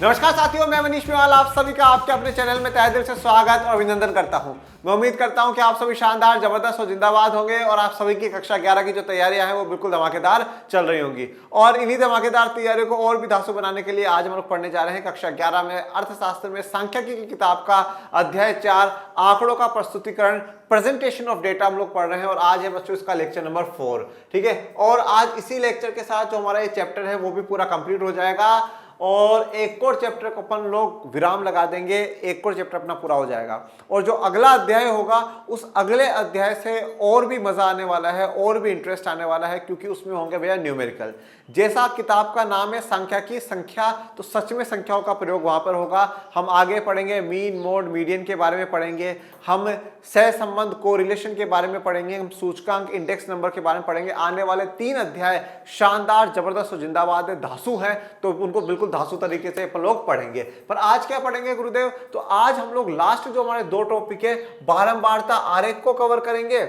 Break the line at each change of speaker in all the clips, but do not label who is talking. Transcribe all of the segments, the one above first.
नमस्कार साथियों, मैं मनीष मेवाल आप सभी का आपके अपने चैनल में तहे दिल से स्वागत और अभिनंदन करता हूं। मैं उम्मीद करता हूं कि आप सभी शानदार, जबरदस्त और जिंदाबाद होंगे और आप सभी की कक्षा 11 की जो तैयारियां हैं वो बिल्कुल धमाकेदार चल रही होंगी। और इन्हीं धमाकेदार तैयारियों को और भी धांसू बनाने के लिए आज हम लोग पढ़ने जा रहे हैं कक्षा 11 में अर्थशास्त्र में सांख्यिकी की किताब का अध्याय 4 आंकड़ों का प्रस्तुतिकरण, प्रेजेंटेशन ऑफ डेटा हम लोग पढ़ रहे हैं। और आज है बच्चों इसका लेक्चर नंबर 4, ठीक है। और आज इसी लेक्चर के साथ जो हमारा ये चैप्टर है वो भी पूरा कंप्लीट हो जाएगा और एक और चैप्टर को अपन लोग विराम लगा देंगे, एक और चैप्टर अपना पूरा हो जाएगा। और जो अगला अध्याय होगा उस अगले अध्याय से और भी मजा आने वाला है और भी इंटरेस्ट आने वाला है, क्योंकि उसमें होंगे भैया न्यूमेरिकल। जैसा किताब का नाम है सांख्यिकी संख्या, तो सच में संख्याओं का प्रयोग वहां पर होगा। हम आगे पढ़ेंगे मीन, मोड, मीडियन के बारे में पढ़ेंगे, हम सहसंबंध कोरिलेशन के बारे में पढ़ेंगे, हम सूचकांक इंडेक्स नंबर के बारे में पढ़ेंगे। आने वाले 3 अध्याय शानदार, जबरदस्त और जिंदाबाद है, धांसू है, तो उनको बिल्कुल धांसू तरीके से अपन लोग पढ़ेंगे। पर आज क्या पढ़ेंगे गुरुदेव? तो आज हम लोग लास्ट जो हमारे 2 टॉपिक है, बारंबारता आरेख को कवर करेंगे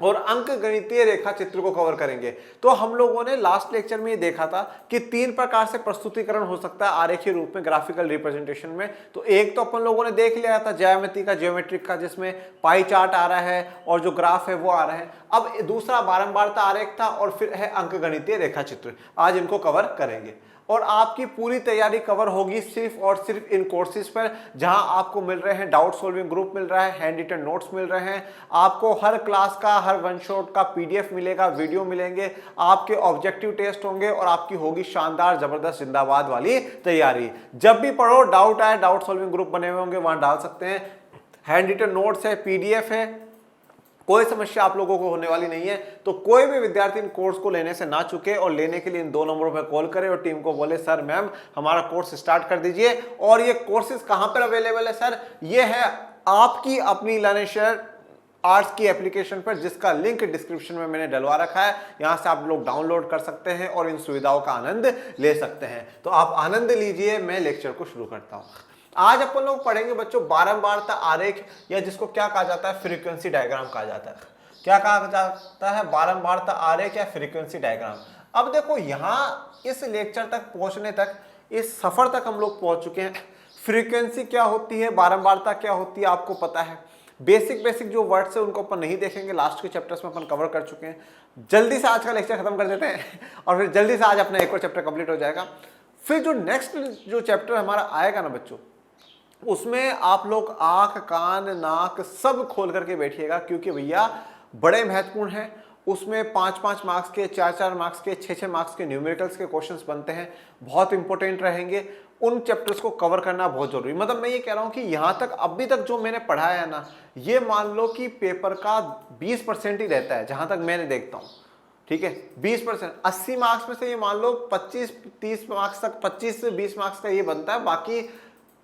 और अंक गणितीय रेखा चित्र को कवर करेंगे। तो हम लोगों ने लास्ट लेक्चर में ये देखा था कि 3 प्रकार से प्रस्तुतिकरण हो सकता है आरेखीय रूप में, ग्राफिकल रिप्रेजेंटेशन में। तो एक तो अपन लोगों ने देख लिया था ज्यामिति का, ज्योमेट्रिक का, जिसमें पाई चार्ट आ रहा है और जो ग्राफ है वो आ रहा है। अब दूसरा बारंबारता आरेख था और फिर है अंक गणितीय रेखा चित्र। आज इनको कवर करेंगे और आपकी पूरी तैयारी कवर होगी सिर्फ और सिर्फ इन कोर्सेज पर, जहां आपको मिल रहे हैं डाउट सॉल्विंग ग्रुप मिल रहा है, हैंड रिटन नोट्स मिल रहे हैं, आपको हर क्लास का, हर वन शॉट का पीडीएफ मिलेगा, वीडियो मिलेंगे, आपके ऑब्जेक्टिव टेस्ट होंगे और आपकी होगी शानदार, जबरदस्त, जिंदाबाद वाली तैयारी। जब भी पढ़ो, डाउट आए, डाउट सॉल्विंग ग्रुप बने हुए होंगे, वहां डाल सकते हैं। हैंड रिटन नोट्स है, पीडीएफ है, कोई समस्या आप लोगों को होने वाली नहीं है। तो कोई भी विद्यार्थी इन कोर्स को लेने से ना चुके और लेने के लिए इन 2 नंबरों पर कॉल करे और टीम को बोले सर मैम हमारा कोर्स स्टार्ट कर दीजिए। और ये कोर्सेज कहां पर अवेलेबल है सर? ये है आपकी अपनी लर्निशर आर्ट्स की एप्लीकेशन पर, जिसका लिंक डिस्क्रिप्शन में मैंने डलवा रखा है। यहां से आप लोग डाउनलोड कर सकते हैं और इन सुविधाओं का आनंद ले सकते हैं। तो आप आनंद लीजिए, मैं लेक्चर को शुरू करता हूं। आज अपन लोग पढ़ेंगे बच्चों बारंबारता आरेख, या जिसको क्या कहा जाता है, फ्रीक्वेंसी डायग्राम कहा जाता है। क्या कहा जाता है? बारंबारता आरेख या फ्रीक्वेंसी डायग्राम। अब देखो यहां इस लेक्चर तक पहुंचने तक, इस सफर तक हम लोग पहुंच चुके हैं। फ्रीक्वेंसी क्या होती है, बारंबारता क्या होती है, आपको पता है। बेसिक जो वर्ड्स है उनको अपन नहीं देखेंगे, लास्ट के चैप्टर्स में अपन कवर कर चुके हैं। जल्दी से आज का लेक्चर खत्म कर देते हैं और फिर जल्दी से आज अपना एक और चैप्टर कंप्लीट हो जाएगा। फिर जो नेक्स्ट जो चैप्टर हमारा आएगा ना बच्चों, उसमें आप लोग आंख, कान, नाक सब खोल करके बैठिएगा, क्योंकि भैया बड़े महत्वपूर्ण हैं। उसमें 5-5 मार्क्स के, 4-4 मार्क्स के, 6-6 मार्क्स के न्यूमेरिकल्स के क्वेश्चंस बनते हैं, बहुत इंपॉर्टेंट रहेंगे। उन चैप्टर्स को कवर करना बहुत जरूरी। मतलब मैं ये कह रहा हूं कि यहां तक अभी तक जो मैंने पढ़ाया है ना, ये मान लो कि पेपर का 20% ही रहता है, जहां तक मैंने देखता हूं, ठीक है। 20%, 80 मार्क्स में से ये मान लो 25-30 मार्क्स तक, 25 से 20 मार्क्स का ये बनता है। बाकी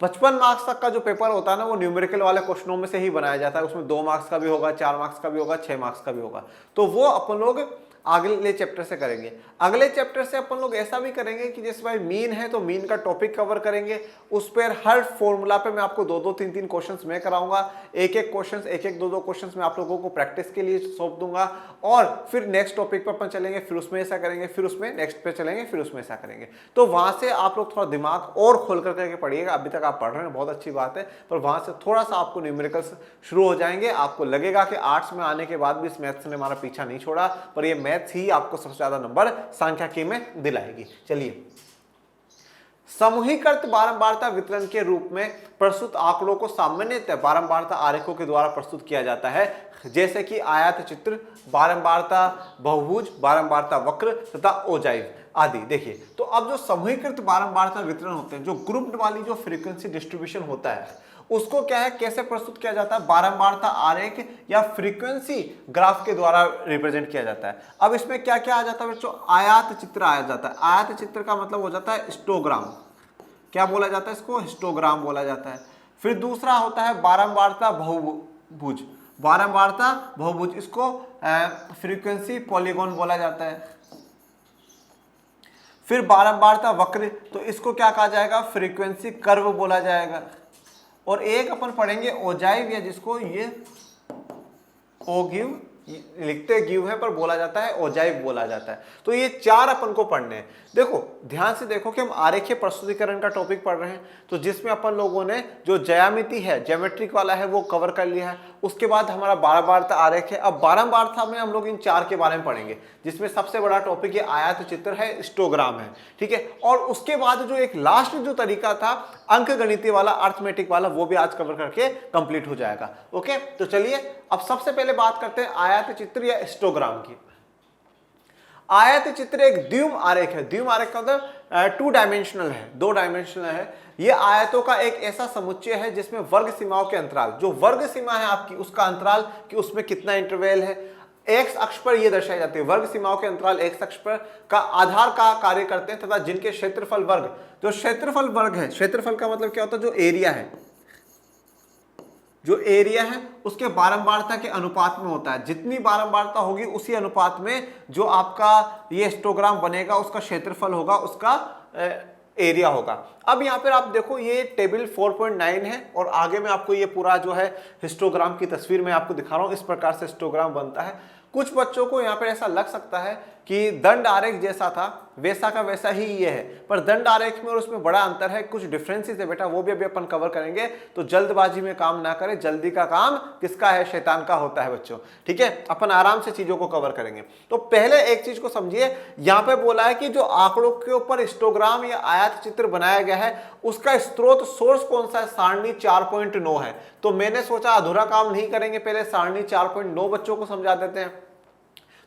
55 मार्क्स तक का जो पेपर होता है ना, वो न्यूमेरिकल वाले क्वेश्चनों में से ही बनाया जाता है। उसमें 2 मार्क्स का भी होगा, 4 मार्क्स का भी होगा, 6 मार्क्स का भी होगा। तो वो अपन लोग अगले चैप्टर से करेंगे। अगले चैप्टर से अपन लोग ऐसा भी करेंगे कि जैसे भाई मीन है तो मीन का टॉपिक कवर करेंगे। उस पर हर फॉर्मूला पे मैं आपको 2-2, 3-3 क्वेश्चंस मैं कराऊंगा। एक क्वेश्चंस, 2-2 क्वेश्चंस मैं आप लोगों को प्रैक्टिस के लिए सौंप दूंगा। और फिर नेक्स्ट टॉपिक पर अपन चलेंगे, फिर उसमें ऐसा करेंगे, फिर उसमें नेक्स्ट पे चलेंगे, फिर उसमें ऐसा करेंगे। तो वहां से आप लोग थोड़ा दिमाग और खोल करके पढ़िएगा। अभी तक आप पढ़ रहे हैं, बहुत अच्छी बात है, पर वहां से थोड़ा सा आपको न्यूमेरिकल्स शुरू हो जाएंगे। आपको लगेगा कि आर्ट्स में आने के बाद भी इस मैथ्स ने हमारा पीछा नहीं छोड़ा, पर ये मैथ्स ही आपको सबसे ज्यादा नंबर सांख्यिकी में दिलाएगी। चलिए, समूहीकृत बारंबारता वितरण के रूप में प्रस्तुत आंकड़ों को सामान्यतः बारंबारता आरेखों के द्वारा प्रस्तुत किया जाता है, जैसे कि आयत चित्र, बारंबारता बहुभुज, बारंबारता वक्र तथा ओजाइव आदि। देखिए, तो अब जो समूहीकृत बारंबारता वितरण होते हैं, जो ग्रुप्ड वाली जो फ्रीक्वेंसी डिस्ट्रीब्यूशन होता है, उसको क्या है, कैसे प्रस्तुत किया जाता है? बारंबारता आरेख या फ्रीक्वेंसी ग्राफ के द्वारा रिप्रेजेंट किया जाता है। अब इसमें क्या क्या आ जाता है बच्चों? आयत चित्र आ जाता है। आयत चित्र का मतलब हो जाता है हिस्टोग्राम। क्या बोला जाता है इसको? हिस्टोग्राम बोला जाता है। फिर दूसरा होता है बारंबारता बहुभुज। बारंबारता बहुभुज, इसको फ्रीक्वेंसी पॉलीगॉन बोला जाता है। फिर बारंबारता वक्र, तो इसको क्या कहा जाएगा? फ्रीक्वेंसी कर्व बोला जाएगा। और एक अपन पढ़ेंगे ओजाइव, या जिसको ये ओगिव लिखते गिव है पर बोला जाता है ओजाइव बोला जाता है। तो ये 4 अपन को पढ़ने हैं। देखो ध्यान से देखो कि हम आरेखीय प्रस्तुतिकरण का टॉपिक पढ़ रहे हैं, तो जिसमें अपन लोगों ने जो ज्यामिति है, ज्योमेट्रिक वाला है, वो कवर कर लिया है। उसके बाद हमारा बारंबारता आरेख है। अब बारंबारता में हम लोग इन 4 के बारे में पढ़ेंगे, जिसमें सबसे बड़ा टॉपिक ये आयत चित्र है, हिस्टोग्राम है, ठीक है। और उसके बाद जो एक लास्ट जो तरीका था अंक गणितीय वाला, अर्थमेटिक वाला, वो भी आज कवर करके कंप्लीट हो जाएगा। ओके, तो चलिए अब सबसे पहले बात करते हैं आयत चित्र या हिस्टोग्राम की। आयत चित्र एक द्विम आरेख है। द्विम आरेख का मतलब 2 डायमेंशनल है, 2 डायमेंशनल है। ये आयतों का एक ऐसा समुच्चय है जिसमें वर्ग सीमाओं के अंतराल, जो वर्ग सीमा है आपकी, उसका अंतराल कि उसमें कितना इंटरवल है, एक्स अक्ष पर ये दर्शाई जाती है। वर्ग सीमाओं के अंतराल एक्स अक्ष पर का आधार का कार्य करते हैं, तथा जिनके क्षेत्रफल वर्ग, जो क्षेत्रफल वर्ग है, क्षेत्रफल का मतलब क्या होता है, जो एरिया है, जो एरिया है उसके बारंबारता के अनुपात में होता है। जितनी बारंबारता होगी उसी अनुपात में जो आपका ये हिस्टोग्राम बनेगा, उसका क्षेत्रफल होगा, उसका एरिया होगा। अब यहाँ पर आप देखो ये टेबल 4.9 है और आगे में आपको ये पूरा जो है हिस्टोग्राम की तस्वीर में आपको दिखा रहा हूँ। इस प्रकार से हिस्टोग्राम बनता है। कुछ बच्चों को यहाँ पर ऐसा लग सकता है कि दंड आरेख जैसा था वैसा का वैसा ही ये है, पर दंड आरेख में और उसमें बड़ा अंतर है, कुछ डिफरेंसेस है बेटा, वो भी अभी अपन कवर करेंगे। तो जल्दबाजी में काम ना करें, जल्दी का काम किसका है, शैतान का होता है बच्चों, ठीक है। अपन आराम से चीजों को कवर करेंगे। तो पहले एक चीज को समझिए, यहाँ पे बोला है कि जो आंकड़ों के ऊपर हिस्टोग्राम या आयत चित्र बनाया गया है उसका स्रोत, सोर्स कौन सा है, सारणी 4.9 है। तो मैंने सोचा अधूरा काम नहीं करेंगे, पहले सारणी 4.9 बच्चों को समझा देते हैं।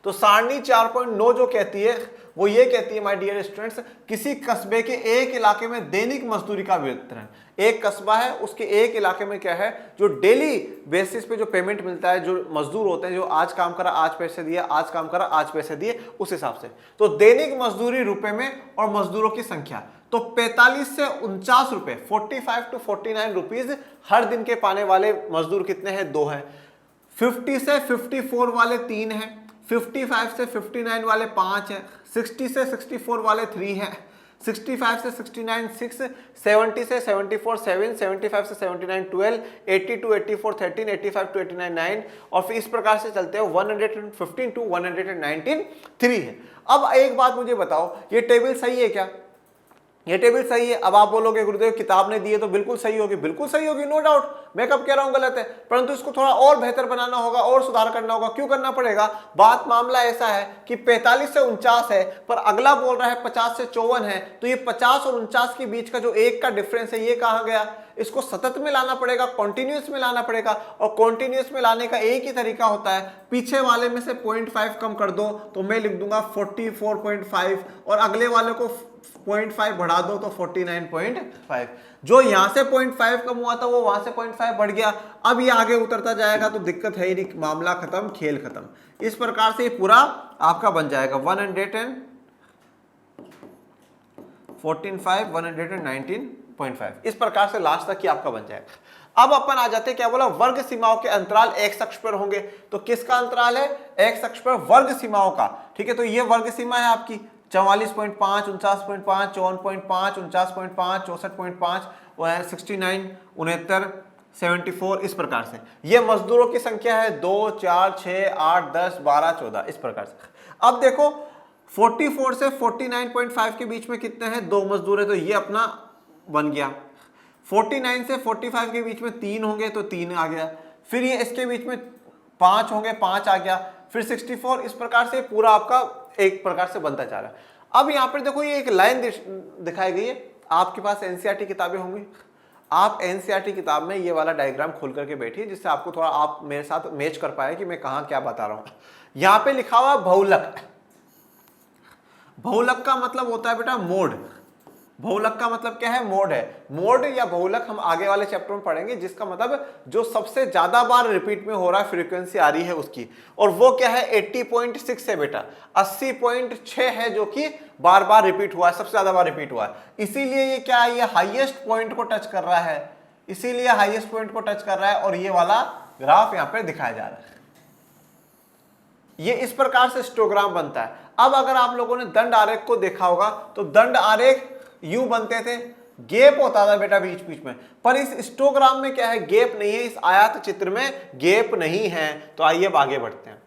तो सारणी 4.9 जो कहती है वो ये कहती है माय डियर स्टूडेंट्स, किसी कस्बे के एक इलाके में दैनिक मजदूरी का वितरण। एक कस्बा है, उसके एक इलाके में क्या है, जो डेली बेसिस पे जो पेमेंट मिलता है, जो मजदूर होते हैं, जो आज काम करा आज पैसे दिए, आज काम करा आज पैसे दिए, उस हिसाब से। तो दैनिक मजदूरी रुपए में और मजदूरों की संख्या, तो 45 से 49 रुपए, 45 to 49 रुपीज हर दिन के पाने वाले मजदूर कितने हैं, 2 हैं। 50 से 54 वाले 3 हैं, 55 से 59 वाले 5 हैं, 60 से 64 वाले 3 हैं, 65 से 69 6, 70 से 74 7, 75 से 79 12, 80 to 84 13, 85 to 89 9, और फिर इस प्रकार से चलते हैं 115 to 119 3 है। अब एक बात मुझे बताओ, ये टेबल सही है क्या? ये टेबल सही है। अब आप बोलोगे गुरुदेव किताब ने दी है तो बिल्कुल सही होगी, बिल्कुल सही होगी, नो डाउट। मैं कब कह रहा हूं गलत है, परंतु इसको थोड़ा और बेहतर बनाना होगा और सुधार करना होगा। क्यों करना पड़ेगा? बात मामला ऐसा है कि 45 से 49 है, पर अगला बोल रहा है 50 से 54 है, तो ये 50 और 49 के बीच का जो एक का डिफरेंस है ये कहां गया? इसको सतत में लाना पड़ेगा, कॉन्टिन्यूस में लाना पड़ेगा, और कॉन्टिन्यूस में लाने का एक ही तरीका होता है, पीछे वाले में से 0.5 कम कर दो, तो मैं लिख दूंगा 44.5, और अगले वाले को 0.5 बढ़ा दो तो 49.5। जो यहां से 0.5 कम हुआ था वो वहां से 0.5 बढ़ गया। अब ये आगे उतरता जाएगा तो दिक्कत है ही नहीं, मामला खत्म, खेल खत्म। इस प्रकार से ये पूरा आपका बन जाएगा 114.5 119.5, इस प्रकार से लास्ट तक ही आपका बन जाएगा। अब अपन आ जाते हैं, क्या बोला, वर्ग सीमाओं के अंतराल एक्स अक्ष पर होंगे। तो किसका अंतराल है? एक्स अक्ष पर वर्ग सीमाओं का, ठीक है। तो ये वर्ग सीमा है आपकी 44.5 49.5 54.5 49.5 64.5 69 69 74, इस प्रकार से। ये मजदूरों की संख्या है 2 4 6 8 10 12 14, इस प्रकार से। अब देखो 44 से 49.5 के बीच में कितने हैं? 2 मजदूर है, तो ये अपना बन गया। 49 से 45 के बीच में 3 होंगे तो 3 आ गया। फिर ये इसके बीच में 5 होंगे, 5 आ गया। फिर 64, इस प्रकार से पूरा आपका एक प्रकार से बनता जा रहा है। अब यहाँ पर देखो ये एक लाइन दिखाई गई है। आपके पास एनसीईआरटी किताबें होंगी, आप एनसीईआरटी किताब में ये वाला डायग्राम खोल करके बैठिए, जिससे आपको थोड़ा आप मेरे साथ मैच कर पाए कि मैं कहाँ क्या बता रहा हूँ। यहाँ पे लिखा हुआ बहुलक। बहुलक का मतलब होता है बेटा मोड। बहुलक का मतलब क्या है? मोड है। मोड या बहुलक हम आगे वाले चैप्टर में पढ़ेंगे, जिसका मतलब जो सबसे ज्यादा बार रिपीट में हो रहा है, फ्रीक्वेंसी आ रही है उसकी, और वो क्या है? 80.6 है बेटा, 80.6 है, जो कि बार बार रिपीट हुआ है, सबसे ज्यादा बार रिपीट हुआ है। इसीलिए ये क्या है? ये हाईएस्ट पॉइंट को टच कर रहा है, इसीलिए हाईएस्ट पॉइंट को टच कर रहा है, और ये वाला ग्राफ यहाँ पे दिखाया जा रहा है। ये इस प्रकार से हिस्टोग्राम बनता है। अब अगर आप लोगों ने दंड आरेख को देखा होगा तो दंड आरेख यूं बनते थे, गैप होता था बेटा बीच बीच में, पर इस हिस्टोग्राम में क्या है? गैप नहीं है। इस आयत चित्र में गैप नहीं है। तो आइए अब आगे बढ़ते हैं।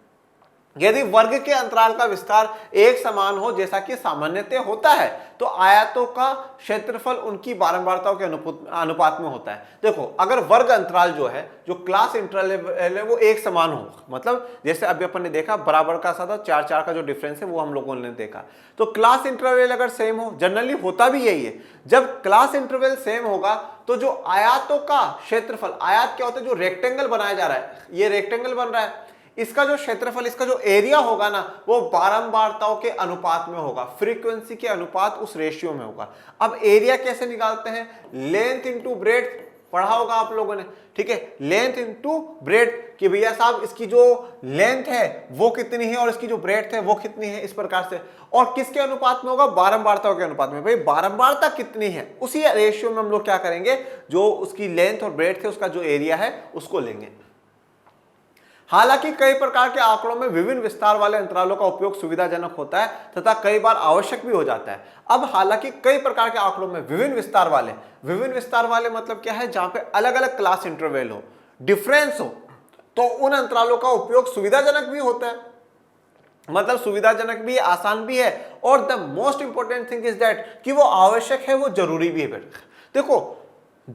यदि वर्ग के अंतराल का विस्तार एक समान हो जैसा कि सामान्यतः होता है तो आयतों का क्षेत्रफल उनकी बारंबारताओं के अनुपात में होता है। देखो अगर वर्ग अंतराल जो है, जो क्लास इंटरवल है, वो एक समान हो, मतलब जैसे अभी अपन ने देखा बराबर का सा था, 4 का जो डिफरेंस है वो हम लोगों ने देखा, तो क्लास इंटरवल अगर सेम हो, जनरली होता भी यही है, जब क्लास इंटरवल सेम होगा तो जो आयतों का क्षेत्रफल, आयत क्या होता है, जो रेक्टेंगल बनाया जा रहा है, ये रेक्टेंगल बन रहा है, इसका जो क्षेत्रफल, इसका जो एरिया होगा ना, वो बारंबारताओं के अनुपात में होगा, फ्रीक्वेंसी के अनुपात उस रेशियो में होगा। अब एरिया कैसे निकालते हैं, लेंथ इंटू ब्रेड्थ, पढ़ा होगा आप लोगों ने, ठीक है, लेंथ इंटू ब्रेड्थ, कि भैया साहब इसकी जो लेंथ है वो कितनी है और इसकी जो ब्रेड्थ है वो कितनी है, इस प्रकार से। और किसके अनुपात में होगा, बारंबारताओं के अनुपात में। भाई बारंबारता कितनी है, उसी रेशियो में हम लोग क्या करेंगे, जो उसकी लेंथ और ब्रेड्थ है उसका जो एरिया है उसको लेंगे। हालांकि कई प्रकार के आंकड़ों में विभिन्न विस्तार वाले अंतरालों का उपयोग सुविधाजनक होता है तथा कई बार आवश्यक भी हो जाता है। अब हालांकि कई प्रकार के आंकड़ों में विभिन्न विस्तार वाले मतलब क्या है, जहां पे अलग अलग क्लास इंटरवल हो, डिफरेंस हो, तो उन अंतरालों का उपयोग सुविधाजनक भी होता है, मतलब सुविधाजनक भी, आसान भी है, और the most important thing is that कि वो आवश्यक है, वो जरूरी भी है। देखो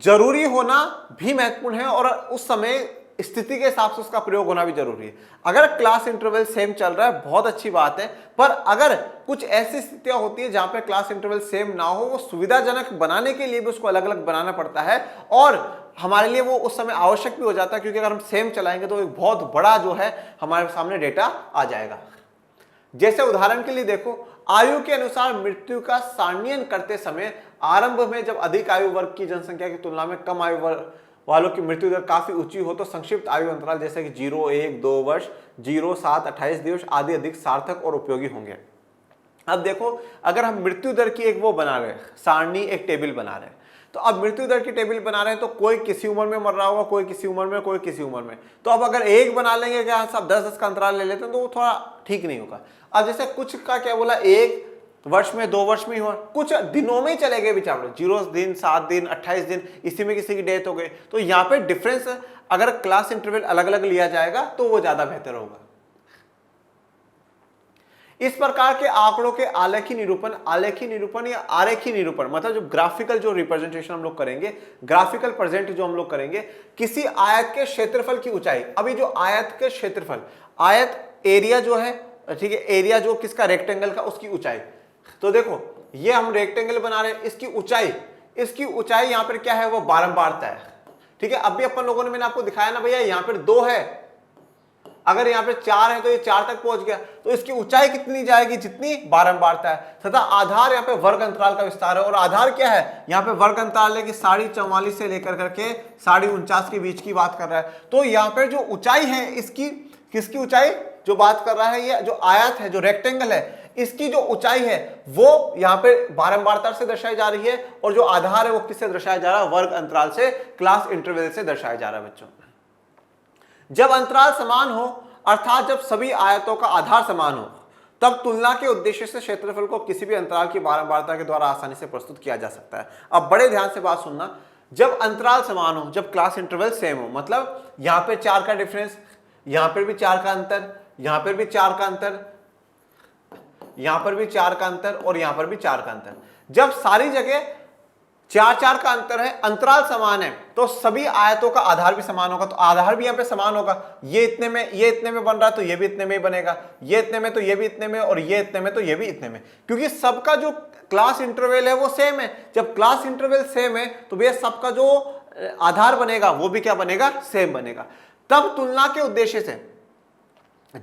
जरूरी होना भी महत्वपूर्ण है और उस समय स्थिति के हिसाब से उसका प्रयोग होना भी जरूरी है। अगर क्लास इंटरवल सेम चल रहा है बहुत अच्छी बात है, पर अगर कुछ ऐसी स्थितियां होती है जहां पे क्लास इंटरवल सेम ना हो, वो सुविधाजनक बनाने के लिए भी उसको अलग अलग बनाना पड़ता है और हमारे लिए वो उस समय आवश्यक भी हो जाता है, क्योंकि अगर हम सेम चलाएंगे तो एक बहुत बड़ा जो है हमारे सामने डेटा आ जाएगा। जैसे उदाहरण के लिए देखो, आयु के अनुसार मृत्यु का सारणीयन करते समय आरंभ में जब अधिक आयु वर्ग की जनसंख्या की तुलना में कम आयु वर्ग वालों की मृत्यु दर काफी ऊंची हो तो संक्षिप्त आयु अंतराल जैसे कि 0, 1, 2 वर्ष, 0, 7, 28 दिवस आदि अधिक सार्थक और उपयोगी होंगे। अब देखो अगर हम मृत्यु दर की एक वो बना रहे हैं, सारणी, एक टेबल बना रहे हैं, तो अब मृत्यु दर की टेबल बना रहे हैं तो कोई किसी उम्र में मर रहा होगा, कोई किसी उम्र में, कोई किसी उम्र में, तो अब अगर एक बना लेंगे क्या सब 10-10 का अंतराल ले लेते हैं तो वो थोड़ा ठीक नहीं होगा। अब जैसे कुछ का क्या बोला, 1 वर्ष में, 2 वर्ष में ही हुआ, कुछ दिनों में ही चले गए बेचारे, 0 दिन, 7 दिन, 28 दिन, इसी में किसी की डेथ हो गई, तो यहाँ पे डिफरेंस अगर क्लास इंटरवल अलग अलग लिया जाएगा तो वो ज्यादा बेहतर होगा। इस प्रकार के आंकड़ों के आलेखी निरूपण या आरेखी निरूपण, मतलब जो ग्राफिकल जो रिप्रेजेंटेशन हम लोग करेंगे, ग्राफिकल प्रेजेंट जो हम लोग करेंगे, किसी आयत के क्षेत्रफल की ऊंचाई, अभी जो आयत के क्षेत्रफल, आयत एरिया जो है, ठीक है, एरिया जो किसका, रेक्टेंगल का, उसकी ऊंचाई, तो देखो ये हम रेक्टेंगल बना रहे हैं, इसकी ऊंचाई यहां पर क्या है, वो बारंबारता है, ठीक है। अभी अपन लोगों ने, मैंने आपको दिखाया ना भैया, यहां पर 2 है, अगर यहां पे 4 है तो ये 4 तक पहुंच गया, तो इसकी ऊंचाई कितनी जाएगी, जितनी बारंबारता है, तथा आधार यहाँ पे वर्ग अंतराल का विस्तार है, और आधार क्या है, यहाँ पे वर्ग अंतराल है कि 44.5 से लेकर करके 49.5 के बीच की बात कर रहा है। तो यहाँ पे जो ऊंचाई है इसकी, किसकी ऊंचाई जो बात कर रहा है, ये जो आयत है, जो रेक्टेंगल है, इसकी जो ऊंचाई है वो यहाँ पे बारंबारता से दर्शाई जा रही है, और जो आधार है वो किससे दर्शाया जा रहा है, वर्ग अंतराल से, क्लास इंटरवल से दर्शाया जा रहा है बच्चों। जब अंतराल समान हो, अर्थात जब सभी आयतों का आधार समान हो, तब तुलना के उद्देश्य से क्षेत्रफल को किसी भी अंतराल की बारंबारता के द्वारा आसानी से प्रस्तुत किया जा सकता है। अब बड़े ध्यान से बात सुनना, जब अंतराल समान हो, जब क्लास इंटरवल सेम हो, मतलब यहां पे 4 का डिफरेंस, यहां पर भी 4 का अंतर, यहां पर भी 4 का अंतर, यहां पर भी 4 का अंतर, और यहां पर भी 4 का अंतर, जब सारी जगह 4-4 का अंतर है, अंतराल समान है, तो सभी आयतों का आधार भी समान होगा, तो आधार भी यहाँ पे समान होगा, ये इतने में बन रहा है तो ये भी इतने में ही बनेगा, ये इतने में तो ये भी इतने में, और ये इतने में तो ये भी इतने में, क्योंकि सबका जो क्लास इंटरवल है वो सेम है। जब क्लास इंटरवल सेम है तो भैया सबका जो आधार बनेगा वो भी क्या बनेगा, सेम बनेगा। तब तुलना के उद्देश्य से,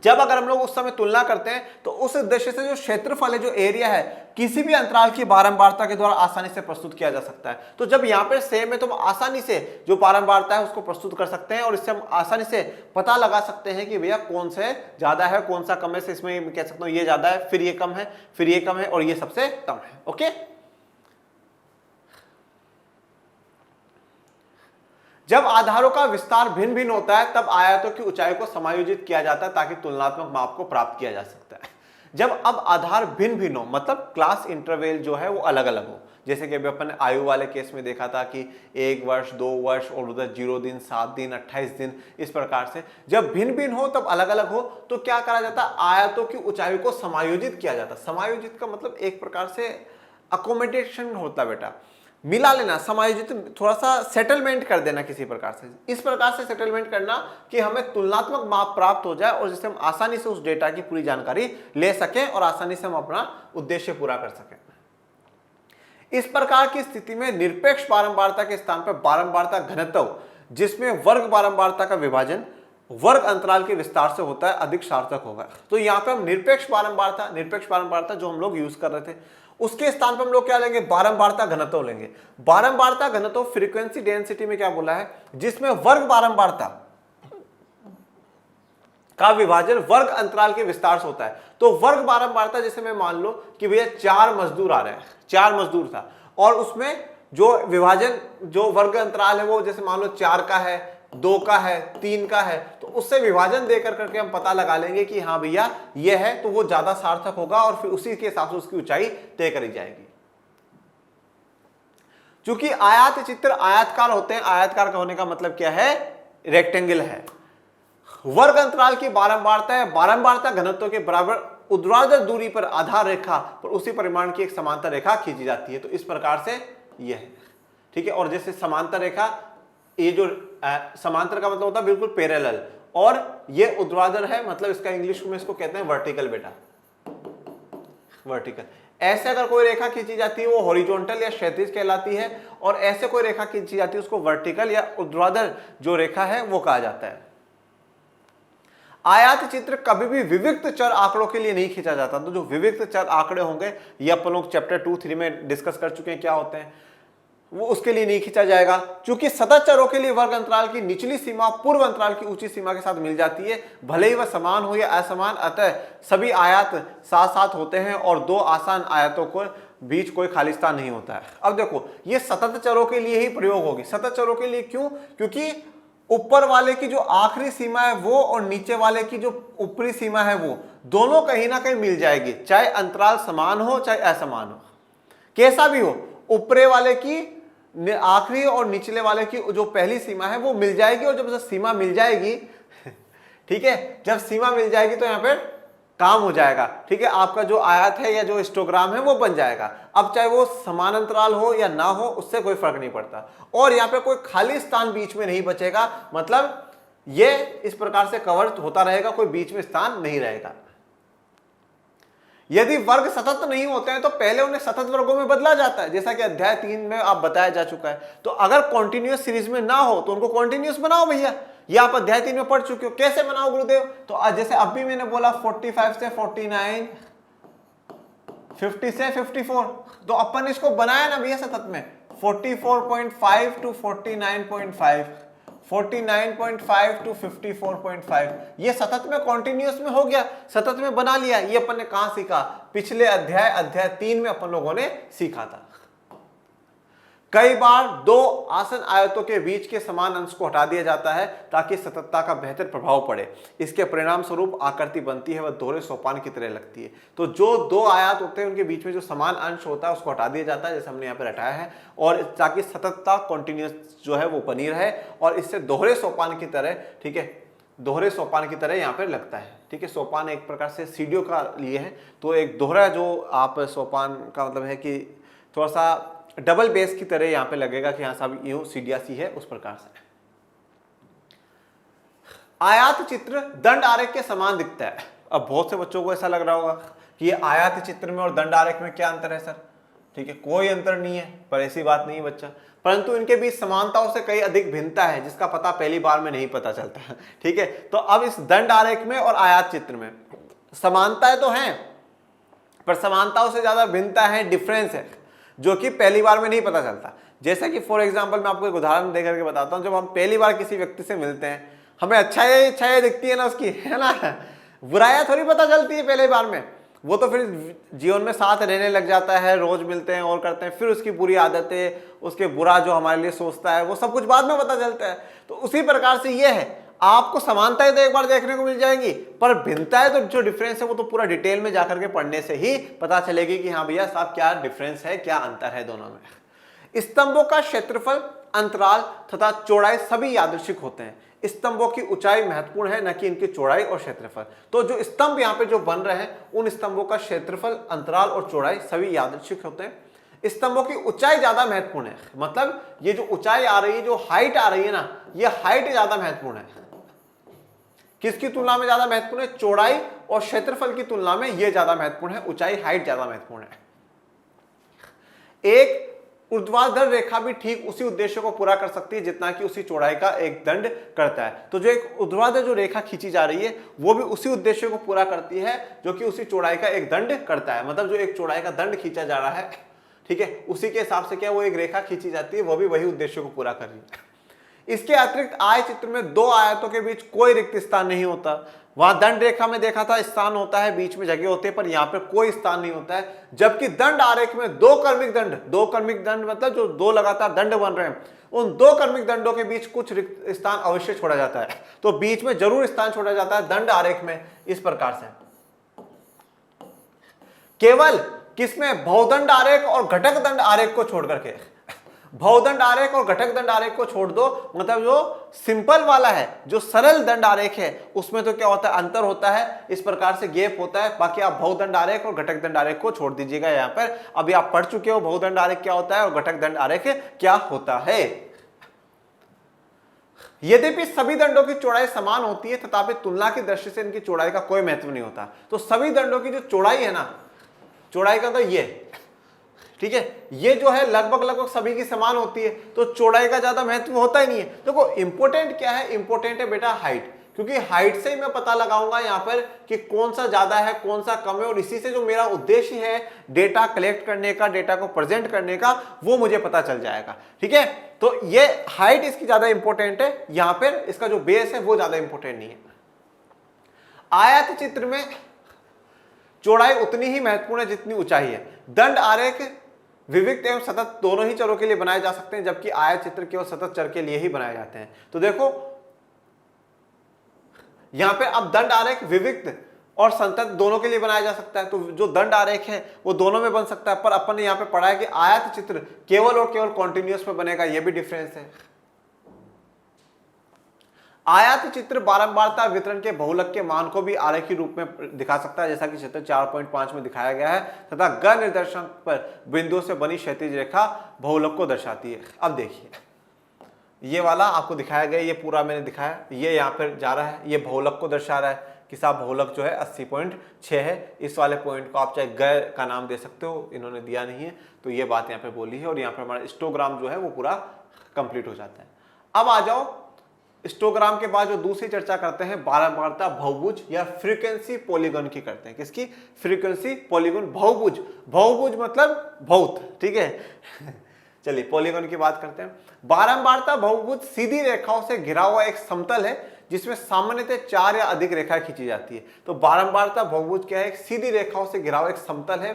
जब अगर हम लोग उस समय तुलना करते हैं तो उस उद्देश्य से जो क्षेत्रफल है, जो एरिया है, किसी भी अंतराल की बारंबारता के द्वारा आसानी से प्रस्तुत किया जा सकता है। तो जब यहाँ पे सेम है तो हम आसानी से जो बारंबारता है उसको प्रस्तुत कर सकते हैं, और इससे हम आसानी से पता लगा सकते हैं कि भैया कौन से ज्यादा है, कौन सा कम है। इसमें कह सकता हूँ ये ज्यादा है, फिर ये कम है, फिर ये कम है, और ये सबसे कम है। ओके, जब आधारों का विस्तार भिन्न भिन्न होता है तब आयतों की ऊंचाई को समायोजित किया जाता है ताकि तुलनात्मक माप को प्राप्त किया जा सकता है। जब अब आधार भिन्न भिन्न हो, मतलब क्लास इंटरवल जो है वो अलग अलग हो, जैसे कि अभी अपन ने आयु वाले केस में देखा था कि 1 वर्ष 2 वर्ष और उधर 0 दिन 7 दिन 28 दिन, इस प्रकार से जब भिन्न भिन्न हो तब अलग अलग हो तो क्या करा जाता, आयतों की ऊंचाई को समायोजित किया जाता। समायोजित का मतलब एक प्रकार से अकोमोडेशन होता बेटा, मिला लेना, समायोजित, थोड़ा सा सेटलमेंट कर देना किसी प्रकार से, इस प्रकार से सेटलमेंट करना कि हमें तुलनात्मक माप प्राप्त हो जाए और जिससे हम आसानी से उस डेटा की पूरी जानकारी ले सकें और आसानी से हम अपना उद्देश्य पूरा कर सकें। इस प्रकार की स्थिति में निरपेक्ष बारंबारता के स्थान पर बारंबारता घनत्व, जिसमें वर्ग बारंबारता का विभाजन वर्ग अंतराल के विस्तार से होता है, अधिक सार्थक होगा। तो यहां पे हम निरपेक्ष बारंबारता जो हम लोग यूज कर रहे थे उसके स्थान पर हम लोग क्या लेंगे, बारंबारता घनत्व लेंगे। बारंबारता घनत्व फ्रीक्वेंसी डेंसिटी में क्या बोला है, जिसमें वर्ग बारंबारता का विभाजन वर्ग अंतराल के विस्तार से होता है। तो वर्ग बारंबारता जैसे मैं मान लो कि भैया 4 मजदूर आ रहे हैं, 4 मजदूर था और उसमें जो विभाजन जो वर्ग अंतराल है वो जैसे मान लो 4 का है, 2 का है, 3 का है, तो उससे विभाजन देकर करके हम पता लगा लेंगे कि हाँ भैया ये है, तो वो ज्यादा सार्थक होगा और फिर उसी के हिसाब से उसकी ऊंचाई तय करी जाएगी। चूंकि आयत चित्र आयतकार होते हैं, आयतकार का होने का मतलब क्या है, रेक्टेंगल है। वर्ग अंतराल की बारंबारता है, बारंबारता घनत्व के बराबर ऊर्ध्वाधर दूरी पर आधार रेखा पर उसी परिमाण की एक समांतर रेखा खींची जाती है। तो इस प्रकार से यह है, ठीक है। और जैसे समांतर रेखा, ये जो समांतर का मतलब होता है बिल्कुल पैरेलल, और ये ऊर्ध्वाधर है, मतलब इसका इंग्लिश में इसको कहते हैं वर्टिकल बेटा, वर्टिकल। ऐसे अगर कोई रेखा खींची जाती है वो हॉरिजॉन्टल या क्षैतिज कहलाती है, और ऐसे कोई रेखा खींची जाती है उसको वर्टिकल या ऊर्ध्वाधर जो रेखा है वो कहा जाता है। आयत चित्र कभी भी विविक्त चर आंकड़ों के लिए नहीं खींचा जाता। तो जो विविक्त चर आंकड़े होंगे ये अपन लोग चैप्टर 2-3 में डिस्कस कर चुके हैं क्या होते हैं, वो उसके लिए नहीं खींचा जाएगा। क्योंकि सतत चरों के लिए वर्ग अंतराल की निचली सीमा पूर्व अंतराल की ऊंची सीमा के साथ मिल जाती है, भले ही वह समान हो या असमान। अतः सभी आयत साथ साथ होते हैं और 2 आसान आयतों को बीच कोई खाली स्थान नहीं होता है। अब देखो ये सतत चरों के लिए ही प्रयोग होगी। सतत चरों के लिए क्यों, क्योंकि ऊपर वाले की जो आखिरी सीमा है वो और नीचे वाले की जो ऊपरी सीमा है वो दोनों कहीं ना कहीं मिल जाएगी, चाहे अंतराल समान हो चाहे असमान हो, कैसा भी हो, ऊपरे वाले की आखिरी और निचले वाले की जो पहली सीमा है वो मिल जाएगी। और जब सीमा मिल जाएगी ठीक है, जब सीमा मिल जाएगी तो यहाँ पे काम हो जाएगा, ठीक है। आपका जो आयत है या जो हिस्टोग्राम है वो बन जाएगा। अब चाहे वो समान अंतराल हो या ना हो उससे कोई फर्क नहीं पड़ता, और यहाँ पे कोई खाली स्थान बीच में नहीं बचेगा, मतलब ये इस प्रकार से कवर होता रहेगा, कोई बीच में स्थान नहीं रहेगा। यदि वर्ग सतत नहीं होते हैं तो पहले उन्हें सतत वर्गों में बदला जाता है, जैसा कि अध्याय 3 में आप बताया जा चुका है। तो अगर कॉन्टिन्यूअस सीरीज में ना हो तो उनको कॉन्टिन्यूअस बनाओ भैया, ये आप अध्याय 3 में पढ़ चुके हो, कैसे बनाओ गुरुदेव। तो जैसे अभी मैंने बोला 45 से 49, 50 से 54, तो अपन इसको बनाया ना भैया सतत में, 44.5 to 49.5, 49.5 to 54.5, ये सतत में कॉन्टिन्यूअस में हो गया, सतत में बना लिया। ये अपन ने कहां सीखा, पिछले अध्याय 3 में अपन लोगों ने सीखा था। कई बार 2 आसन आयतों के बीच के समान अंश को हटा दिया जाता है ताकि सततता का बेहतर प्रभाव पड़े। इसके परिणाम स्वरूप आकृति बनती है वह दोहरे सोपान की तरह लगती है। तो जो 2 आयत होते हैं उनके बीच में जो समान अंश होता है उसको हटा दिया जाता है, जैसे हमने यहाँ पे हटाया है, और ताकि सततता कॉन्टिन्यूअस जो है वो बनी रहे, और इससे दोहरे सोपान की तरह, ठीक है, दोहरे सोपान की तरह यहाँ पे लगता है, ठीक है। सोपान एक प्रकार से सीढ़ियों का लिए है, तो एक दोहरा जो आप सोपान का मतलब है कि थोड़ा सा डबल बेस की तरह यहाँ पे लगेगा कि यहाँ सब यूं सीढ़ियां सी है, उस प्रकार से। आयत चित्र दंड आरेख के समान दिखता है। अब बहुत से बच्चों को ऐसा लग रहा होगा कि ये आयत चित्र में और दंड आरेख में क्या अंतर है सर, ठीक है, कोई अंतर नहीं है, पर ऐसी बात नहीं है बच्चा, परंतु इनके बीच समानताओं से कई अधिक भिन्नता है जिसका पता पहली बार में नहीं पता चलता है, ठीक है। तो अब इस दंड आरेख में और आयत चित्र में समानताएं तो हैं, पर समानताओं से ज्यादा भिन्नता है, डिफरेंस है, जो कि पहली बार में नहीं पता चलता। जैसे कि फॉर एग्जांपल मैं आपको एक उदाहरण देकर के बताता हूं, जब हम पहली बार किसी व्यक्ति से मिलते हैं हमें अच्छाई दिखती है ना उसकी, है ना, बुराइयां थोड़ी पता चलती है पहली बार में, वो तो फिर जीवन में साथ रहने लग जाता है, रोज मिलते हैं और करते हैं, फिर उसकी बुरी आदतें, उसके बुरा जो हमारे लिए सोचता है वो सब कुछ बाद में पता चलता है। तो उसी प्रकार से ये है, आपको समानताएं तो एक बार देखने को मिल जाएंगी, पर भिन्नताएं तो जो डिफरेंस है वो तो पूरा डिटेल में जाकर के पढ़ने से ही पता चलेगी कि हाँ भैया साहब क्या डिफरेंस है, क्या अंतर है दोनों में। स्तंभों का क्षेत्रफल, अंतराल तथा चौड़ाई सभी यादृच्छिक होते हैं। स्तंभों की ऊंचाई महत्वपूर्ण है, न कि इनकी चौड़ाई और क्षेत्रफल। तो जो स्तंभ यहाँ पे जो बन रहे हैं उन स्तंभों का क्षेत्रफल, अंतराल और चौड़ाई सभी यादृच्छिक होते हैं। स्तंभों की ऊंचाई ज्यादा महत्वपूर्ण है, मतलब ये जो ऊंचाई आ रही है, जो हाइट आ रही है ना, ये हाइट ज्यादा महत्वपूर्ण है। किसकी तुलना में ज्यादा महत्वपूर्ण है? चौड़ाई और क्षेत्रफल की तुलना में ये ज्यादा महत्वपूर्ण है, ऊंचाई हाइट ज्यादा महत्वपूर्ण है। एक ऊर्ध्वाधर रेखा भी ठीक उसी उद्देश्य को पूरा कर सकती है जितना कि उसी चौड़ाई का एक दंड करता है। तो जो एक ऊर्ध्वाधर जो रेखा खींची जा रही है वो भी उसी उद्देश्य को पूरा करती है जो कि उसी चौड़ाई का एक दंड करता है। मतलब जो एक चौड़ाई का दंड खींचा जा रहा है, ठीक है, उसी के हिसाब से क्या वो एक रेखा खींची जाती है, वो भी वही उद्देश्य को पूरा कर रही है। इसके अतिरिक्त आय चित्र में दो आयतों के बीच कोई रिक्त स्थान नहीं होता। वहां दंड रेखा में देखा था स्थान होता है, बीच में जगह होती है, पर यहाँ पे कोई स्थान नहीं होता है। जबकि दंड आरेख में दो क्रमिक दंड मतलब जो दो लगातार दंड बन रहे हैं, उन दो क्रमिक दंडों के बीच कुछ रिक्त स्थान अवश्य छोड़ा जाता है। तो बीच में जरूर स्थान छोड़ा जाता है दंड आरेख में, इस प्रकार से। केवल किसमें? बहुदंड आरेख और घटक दंड आरेख को छोड़ करके। बहुदंड आरेख और घटक दंड आरेख को छोड़ दो, मतलब जो सिंपल वाला है, जो सरल दंड आरेख है, उसमें तो क्या होता है? अंतर होता है, इस प्रकार से गैप होता है। बाकी आप बहुदंड आरेख और घटक दंड आरेख को छोड़ दीजिएगा यहाँ पर। अभी आप पढ़ चुके हो बहुदंड आरेख क्या होता है और घटक दंड आरेख क्या होता है। यद्यपि सभी दंडों की चौड़ाई समान होती है, तथापि तुलना की दृष्टि से इनकी चौड़ाई का कोई महत्व नहीं होता। तो सभी दंडों की जो चौड़ाई है ना, चौड़ाई का तो ये, ठीक है, ये जो है लगभग सभी की समान होती है, तो चौड़ाई का ज्यादा महत्व होता ही नहीं है। देखो इंपोर्टेंट क्या है? इंपोर्टेंट है बेटा हाइट, क्योंकि हाइट से ही मैं पता लगाऊंगा यहाँ पर कि कौन सा ज्यादा है कौन सा कम है, और इसी से जो मेरा उद्देश्य है डेटा कलेक्ट करने का, डेटा को प्रेजेंट करने का, वो मुझे पता चल जाएगा। ठीक है, तो ये हाइट इसकी ज्यादा इंपॉर्टेंट है, यहाँ पर इसका जो बेस है वो ज्यादा इंपॉर्टेंट नहीं है। आयत चित्र में चौड़ाई उतनी ही महत्वपूर्ण है जितनी ऊंचाई है। दंड आरेख विविक्त एवं सतत दोनों ही चरों के लिए बनाए जा सकते हैं, जबकि आयत चित्र केवल सतत चर के लिए ही बनाए जाते हैं। तो देखो यहां पे अब दंड आरेख विविक्त और संतत दोनों के लिए बनाया जा सकता है। तो जो दंड आरेख है वो दोनों में बन सकता है, पर अपन ने यहां पे पढ़ा है कि आयत चित्र केवल और केवल कॉन्टिन्यूअस में बनेगा, ये भी डिफरेंस है। आयत चित्र बारंबारता वितरण के बहुलक के मान को भी आरेखीय रूप में दिखा सकता है, जैसा कि चित्र 4.5 में दिखाया गया है, तथा ग निर्देशांक पर बिंदुओं से बनी क्षैतिज रेखा बहुलक को दर्शाती है। अब देखिए ये वाला आपको दिखाया गया, ये पूरा मैंने दिखाया, ये यहाँ पर जा रहा है, ये बहुलक को दर्शा रहा है कि साहब बहुलक जो है 80.6 है। इस वाले पॉइंट को आप चाहे ग का नाम दे सकते हो, इन्होंने दिया नहीं है, तो ये बात यहाँ पे बोली है, और यहाँ पे हमारा हिस्टोग्राम जो है वो पूरा कंप्लीट हो जाता है। अब आ जाओ हिस्टोग्राम के बाद जो दूसरी चर्चा करते हैं बारंबारता बहुभुज या फ्रीक्वेंसी पॉलीगन की करते हैं। किसकी? फ्रीक्वेंसी पॉलीगन बहुभुज। बहुभुज मतलब बहुत, ठीक है। चलिए पॉलीगन की बात करते हैं। बारंबारता बहुभुज सीधी रेखाओं से घिरा हुआ एक समतल है जिसमें सामान्यतः 4 या अधिक रेखाएं खींची जाती है। तो बारंबारता बहुभुज क्या है? एक सीधी रेखाओं से घिरा हुआ एक समतल है,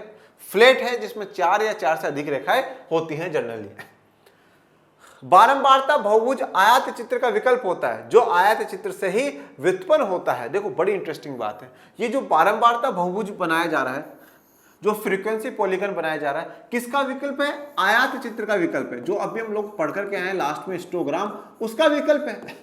फ्लैट है, जिसमें 4 या 4 से अधिक रेखाएं होती हैं जनरली। बारंबारता बहुभुज आयत चित्र का विकल्प होता है जो आयत चित्र से ही व्युत्पन्न होता है। देखो बड़ी इंटरेस्टिंग बात है, ये जो बारंबारता बहुभुज बनाया जा रहा है, जो फ्रीक्वेंसी पॉलीगन बनाया जा रहा है, किसका विकल्प है? आयत चित्र का विकल्प है। जो अभी हम लोग पढ़ करके आए लास्ट में हिस्टोग्राम, उसका विकल्प है।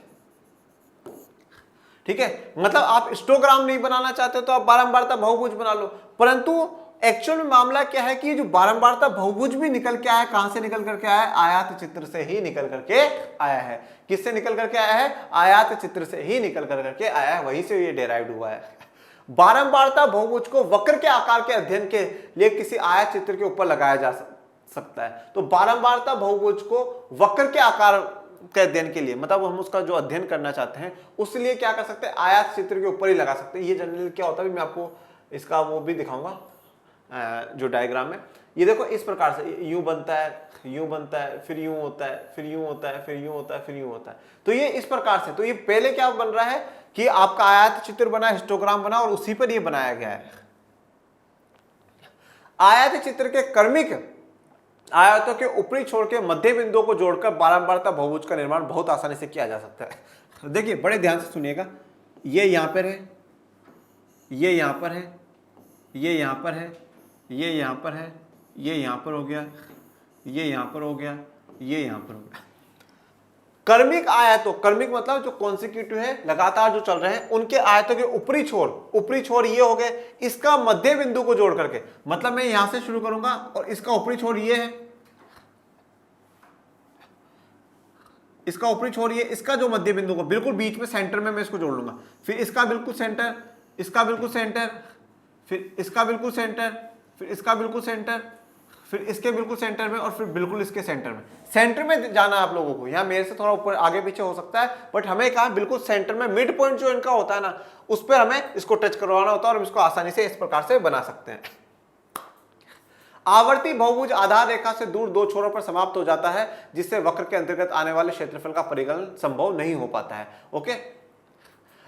ठीक है, मतलब आप हिस्टोग्राम नहीं बनाना चाहते तो आप बारंबारता बहुभुज बना लो, परंतु एक्चुअल में मामला क्या है कि जो बारंबारता बहुभुज भी निकल के आया है, कहां से निकल करके आया है? आयत चित्र से ही निकल करके आया है। किससे निकल करके आया है? आयत चित्र से ही निकल करके आया है, वहीं से ये डेराइव्ड हुआ है। बारंबारता बहुभुज को वक्र के आकार के अध्ययन के लिए किसी आयत चित्र के ऊपर लगाया जा सकता है। तो बारंबारता बहुभुज को वक्र के आकार के अध्ययन के लिए, मतलब हम उसका जो अध्ययन करना चाहते हैं उसके लिए क्या कर सकते हैं? आयत चित्र के ऊपर ही लगा सकते हैं। ये जनरली क्या होता है, मैं आपको इसका वो भी दिखाऊंगा जो डायग्राम है। ये देखो इस प्रकार से यूं बनता है, यूं बनता है, फिर यूं होता है, फिर यूं होता है, फिर यूं होता है, फिर यूं होता है। तो ये इस प्रकार से, तो ये पहले क्या बन रहा है कि आपका आयत चित्र बना, हिस्टोग्राम बना, और उसी पर ये बनाया गया है। आयत चित्र के क्रमिक आयतों के ऊपरी छोर के मध्य बिंदुओं को जोड़कर बारंबारता बहुभुज का निर्माण बहुत आसानी से किया जा सकता है। देखिए बड़े ध्यान से सुनिएगा, ये यहाँ पर है, ये यहाँ पर है, ये यहाँ पर है, ये यहाँ पर है, ये यहाँ पर हो गया, ये यहाँ पर हो गया, ये यहाँ पर हो गया। कर्मिक आयतों, कर्मिक मतलब जो कॉन्सिक्यूटिव है, लगातार जो चल रहे हैं, उनके आयतों के ऊपरी छोर ये हो गए, इसका मध्य बिंदु को जोड़ करके, मतलब मैं यहां से शुरू करूंगा और इसका ऊपरी छोर ये है, इसका ऊपरी छोर ये, इसका जो मध्य बिंदु को बिल्कुल बीच में सेंटर में मैं इसको जोड़ लूंगा, फिर इसका बिल्कुल सेंटर, इसका बिल्कुल सेंटर, फिर इसका बिल्कुल सेंटर, फिर इसका बिल्कुल सेंटर, फिर इसके बिल्कुल सेंटर में, और फिर बिल्कुल इसके सेंटर में। सेंटर में जाना आप लोगों को, यहां मेरे से थोड़ा ऊपर आगे पीछे हो सकता है, बट हमें कहा बिल्कुल सेंटर में, मिड पॉइंट जो इनका होता है ना, उस पर हमें इसको टच करवाना होता है, और हम इसको आसानी से इस प्रकार से बना सकते हैं। आवर्ती बहुभुज आधार रेखा से दूर दो छोरों पर समाप्त हो जाता है, जिससे वक्र के अंतर्गत आने वाले क्षेत्रफल का परिकलन संभव नहीं हो पाता है। ओके,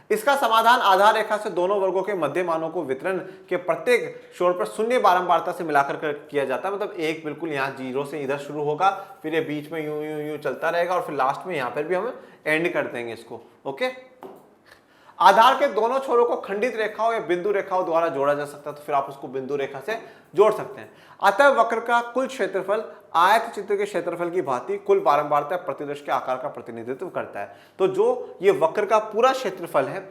इसका समाधान आधार रेखा से दोनों वर्गों के मध्य मानों को वितरण के प्रत्येक छोर पर शून्य बारंबारता से मिलाकर किया जाता है। मतलब एक बिल्कुल यहाँ 0 से इधर शुरू होगा, फिर ये बीच में यूं यूं यूं चलता रहेगा, और फिर लास्ट में यहाँ पर भी हम एंड कर देंगे इसको। ओके, आधार के दोनों छोरों को खंडित रेखाओं या बिंदु रेखाओं द्वारा जोड़ा जा सकता है, तो फिर आप उसको बिंदु रेखा से जोड़ सकते हैं। अतः वक्र का कुल क्षेत्रफल आयत चित्र के क्षेत्रफल की भांति कुल बारंबारता प्रतिदर्श के आकार का प्रतिनिधित्व करता है। तो जो ये वक्र का पूरा क्षेत्रफल है,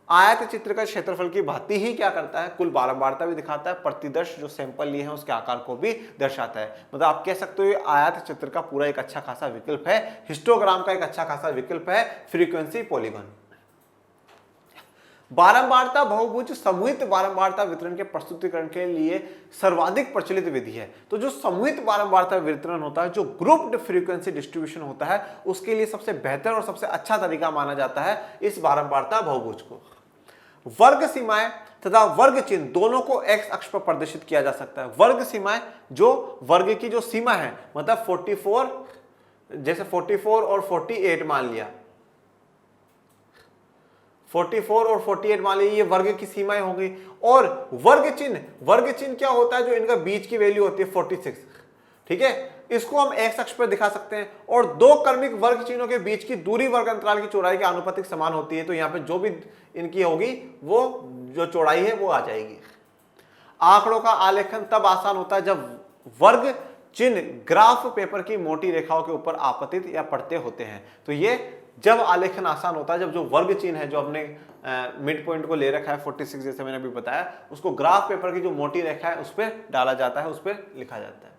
आयत चित्र का क्षेत्रफल की भांति ही क्या करता है, कुल बारंबारता भी दिखाता है, प्रतिदर्श जो सैंपल लिए हैं उसके आकार को भी दर्शाता है। मतलब आप कह सकते हो ये आयत चित्र का पूरा एक अच्छा खासा विकल्प है, हिस्टोग्राम का एक अच्छा खासा विकल्प है फ्रीक्वेंसी पॉलीगॉन। बारंबारता बहुभुज समूहित बारंबारता वितरण के प्रस्तुतिकरण के लिए सर्वाधिक प्रचलित विधि है। तो जो समूहित बारंबारता वितरण होता है, जो ग्रुप्ड फ्रीक्वेंसी डिस्ट्रीब्यूशन होता है, उसके लिए सबसे बेहतर और सबसे अच्छा तरीका माना जाता है इस बारंबारता बहुभुज को। वर्ग सीमाएं तथा वर्ग चिन्ह दोनों को एक्स अक्ष पर प्रदर्शित किया जा सकता है। वर्ग सीमाएं, जो वर्ग की जो सीमा है, मतलब 44, जैसे 44 और 48 मान लिया, 44 और 48 मान लीजिए, ये वर्ग की सीमाएं होंगी। और वर्ग चिन्ह क्या होता है, जो इनका बीच की वैल्यू होती है 46, ठीक है, इसको हम एक्स अक्ष पर दिखा सकते हैं। और दो क्रमिक वर्ग चिन्हों के बीच की दूरी वर्ग अंतराल की चौड़ाई के आनुपातिक समान होती है, तो यहाँ पे जो भी इनकी होगी वो जो चौड़ाई है वो आ जाएगी। आंकड़ों का आलेखन तब आसान होता है जब वर्ग चिन्ह ग्राफ पेपर की मोटी रेखाओं के ऊपर आपतित या पड़ते होते हैं। तो ये जब आलेखन आसान होता है, जब जो वर्ग चिन्ह है, जो हमने मिड पॉइंट को ले रखा है 46 जैसे मैंने अभी बताया, उसको ग्राफ पेपर की जो मोटी रेखा है उस पर डाला जाता है, उस पर लिखा जाता है।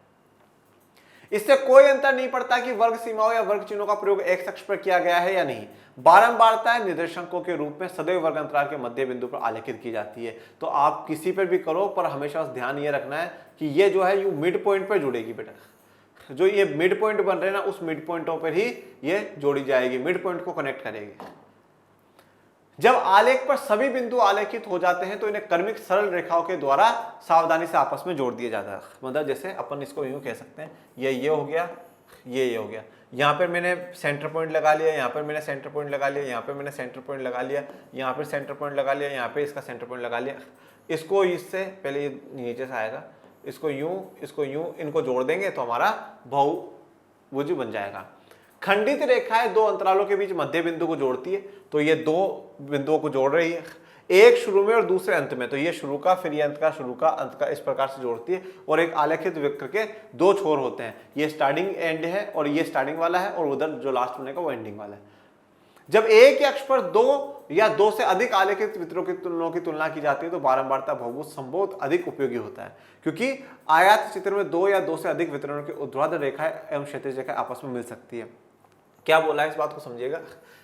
इससे कोई अंतर नहीं पड़ता कि वर्ग सीमाओं या वर्ग चिन्हों का प्रयोग एक्स अक्ष पर किया गया है या नहीं। बारंबारता निर्देशांकों के रूप में सदैव वर्ग अंतराल के मध्य बिंदु पर आलेखित की जाती है। तो आप किसी पर भी करो, पर हमेशा ध्यान ये रखना है कि ये जो है यू मिड पॉइंट पर जुड़ेगी बेटा, जो ये मिड पॉइंट बन रहे हैं ना, उस मिड पॉइंटों पर ही ये जोड़ी जाएगी, मिड पॉइंट को कनेक्ट करेगी। जब आलेख पर सभी बिंदु आलेखित हो जाते हैं तो इन्हें क्रमिक सरल रेखाओं के द्वारा सावधानी से आपस में जोड़ दिया जाता है। मतलब जैसे अपन इसको यूं कह सकते हैं, ये हो गया, ये हो गया, यहाँ पर मैंने सेंटर पॉइंट लगा लिया, यहाँ पर मैंने सेंटर पॉइंट लगा लिया, यहाँ पर मैंने सेंटर पॉइंट लगा लिया, यहाँ पर सेंटर पॉइंट लगा लिया, यहाँ पे इसका सेंटर पॉइंट लगा लिया। इसको इससे पहले ये नीचे से आएगा, इसको यूं, इनको जोड़ देंगे तो हमारा बहुभुज बन जाएगा। खंडित रेखाएं दो अंतरालों के बीच मध्य बिंदु को जोड़ती है, तो ये दो बिंदुओं को जोड़ रही है, एक शुरू में और दूसरे अंत में। तो ये शुरू का, फिर ये अंत का, शुरू का, अंत का, इस प्रकार से जोड़ती है। और एक आलेखित वक्र के दो छोर होते हैं, ये स्टार्टिंग एंड है और ये स्टार्टिंग वाला है, और उधर जो लास्ट बनेगा वो एंडिंग वाला है। जब एक ही अक्ष पर दो या दो से अधिक आलेखित वितरणों की तुलना की जाती है तो बारंबारता बहुभुज संभवत अधिक उपयोगी होता है, क्योंकि आयत चित्र में दो या दो से अधिक वितरणों की ऊर्ध्वाधर रेखाएं एवं क्षैतिज रेखाएं आपस में मिल सकती है। क्या बोला है, इस बात को समझिएगा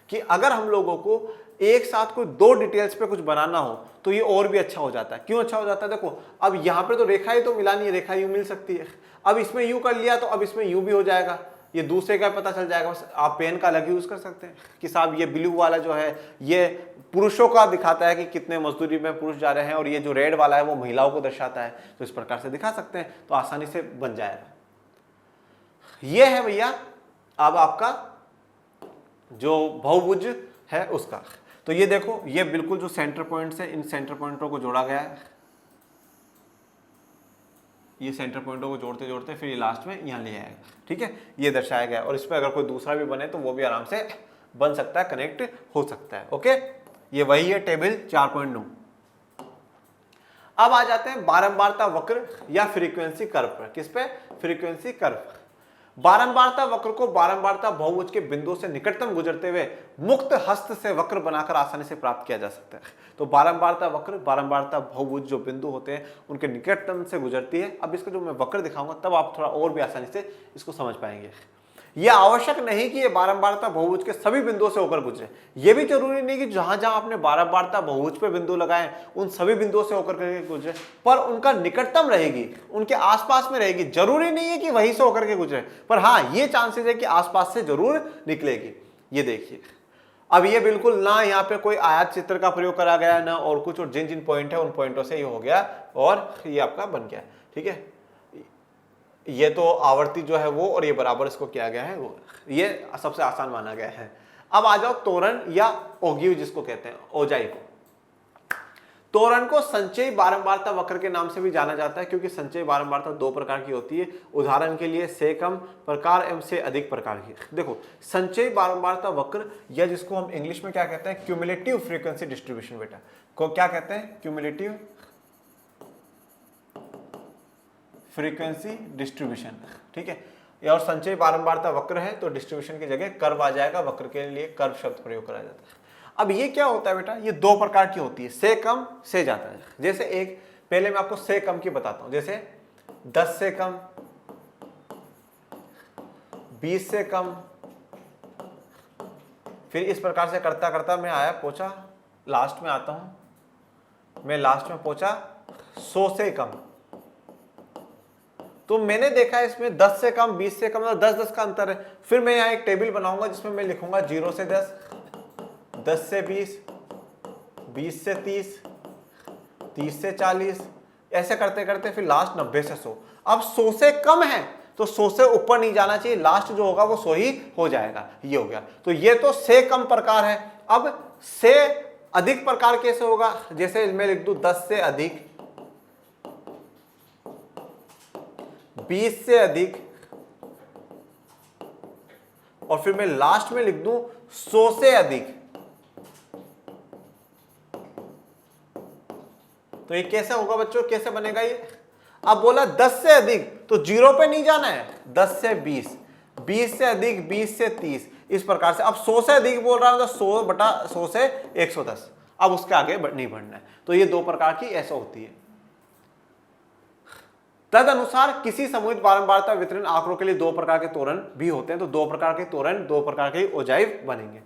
कि अगर हम लोगों को एक साथ कोई दो डिटेल्स पे कुछ बनाना हो तो ये और भी अच्छा हो जाता है। क्यों अच्छा हो जाता है, देखो अब यहाँ पे तो रेखा ही तो मिलानी है, रेखा यूं मिल सकती है, अब इसमें यूं कर लिया तो अब इसमें यूं भी हो जाएगा, ये दूसरे का पता चल जाएगा। बस आप पेन का अलग यूज कर सकते हैं कि साहब ये ब्लू वाला जो है ये पुरुषों का दिखाता है कि कितने मजदूरी में पुरुष जा रहे हैं, और ये जो रेड वाला है वो महिलाओं को दर्शाता है, तो इस प्रकार से दिखा सकते हैं, तो आसानी से बन जाएगा। ये है भैया अब आपका जो बहुभुज है उसका। तो ये देखो, ये बिल्कुल जो सेंटर पॉइंट्स है, इन सेंटर पॉइंटों को जोड़ा गया है, ये सेंटर पॉइंटों को जोड़ते जोड़ते फिर ये लास्ट में यहाँ ले आएगा, ठीक है, ये दर्शाया गया। और इस पर अगर कोई दूसरा भी बने तो वो भी आराम से बन सकता है, कनेक्ट हो सकता है। ओके, ये वही है टेबल 4.9। अब आ जाते हैं बारंबारता वक्र या फ्रीक्वेंसी कर्व पर। किस पे? Frequency curve. बारंबारता वक्र को बारंबारता बहुभुज के बिंदु से निकटतम गुजरते हुए मुक्त हस्त से वक्र बनाकर आसानी से प्राप्त किया जा सकता है। तो बारंबारता वक्र, बारंबारता बहुभुज जो बिंदु होते हैं उनके निकटतम से गुजरती है। अब इसका जो मैं वक्र दिखाऊंगा तब आप थोड़ा और भी आसानी से इसको समझ पाएंगे। यह आवश्यक नहीं कि ये बारंबारता बहुभुज के सभी बिंदुओं से होकर गुजरे। यह भी जरूरी नहीं कि जहां जहां आपने बारंबारता बहुभुज पे बिंदु लगाए उन सभी बिंदुओं से होकर के गुजरे, पर उनका निकटतम रहेगी, उनके आसपास में रहेगी। जरूरी नहीं है कि वहीं से होकर के गुजरे, पर हाँ ये चांसेस है कि आसपास से जरूर निकलेगी। ये देखिए, अब ये बिल्कुल ना यहाँ पे कोई आयत चित्र का प्रयोग करा गया ना और कुछ, और जिन जिन पॉइंट है उन पॉइंटों से ये हो गया और ये आपका बन गया। ठीक है, ये तो आवर्ती जो है वो, और ये बराबर इसको किया गया है वो, ये सबसे आसान माना गया है। अब आ जाओ तोरण या ओगिव जिसको कहते हैं, ओजाइव। तोरण को संचयी बारंबारता वक्र के नाम से भी जाना जाता है क्योंकि संचयी बारंबारता दो प्रकार की होती है। उदाहरण के लिए से कम प्रकार एवं से अधिक प्रकार की। देखो, संचयी बारंबारता वक्र या जिसको हम इंग्लिश में क्या कहते हैं, क्यूमुलेटिव फ्रीक्वेंसी डिस्ट्रीब्यूशन बेटा को क्या कहते हैं, क्यूमुलेटिव फ्रीक्वेंसी डिस्ट्रीब्यूशन। ठीक है, और संचयी बारंबारता वक्र है तो डिस्ट्रीब्यूशन की जगह कर्व आ जाएगा, वक्र के लिए कर्व शब्द प्रयोग करा जाता है। अब ये क्या होता है बेटा, ये दो प्रकार की होती है, से कम से ज्यादा। जैसे एक, पहले मैं आपको से कम की बताता हूं, जैसे 10 से कम, 20 से कम, फिर इस प्रकार से करता करता मैं आया पहुंचा, लास्ट में आता हूं, मैं लास्ट में पहुंचा 100 से कम। तो मैंने देखा इसमें 10 से कम, 20 से कम, 10-10 का अंतर है। फिर मैं यहाँ एक टेबल बनाऊंगा जिसमें मैं लिखूंगा 0 से 10, 10 से 20, 20 से 30, 30 से 40, ऐसे करते करते फिर लास्ट 90 से 100। अब 100 से कम है तो 100 से ऊपर नहीं जाना चाहिए, लास्ट जो होगा वो 100 ही हो जाएगा। ये हो गया, तो ये तो से कम प्रकार है। अब से अधिक प्रकार कैसे होगा, जैसे मैं लिख दूं 10 से अधिक, 20 से अधिक, और फिर मैं लास्ट में लिख दूं 100 से अधिक। तो ये कैसे होगा बच्चों, कैसे बनेगा ये? अब बोला 10 से अधिक तो 0 पे नहीं जाना है, 10 से 20, 20 से अधिक 20 से 30, इस प्रकार से। अब 100 से अधिक बोल रहा हूं तो 100/100 से 110, अब उसके आगे नहीं बढ़ना है। तो ये दो प्रकार की ऐसा होती है। तदनुसार किसी समूहित बारंबारता वितरण आंकड़ों के लिए दो प्रकार के तोरण भी होते हैं, तो दो प्रकार के तोरण, दो प्रकार के ओजाइव बनेंगे।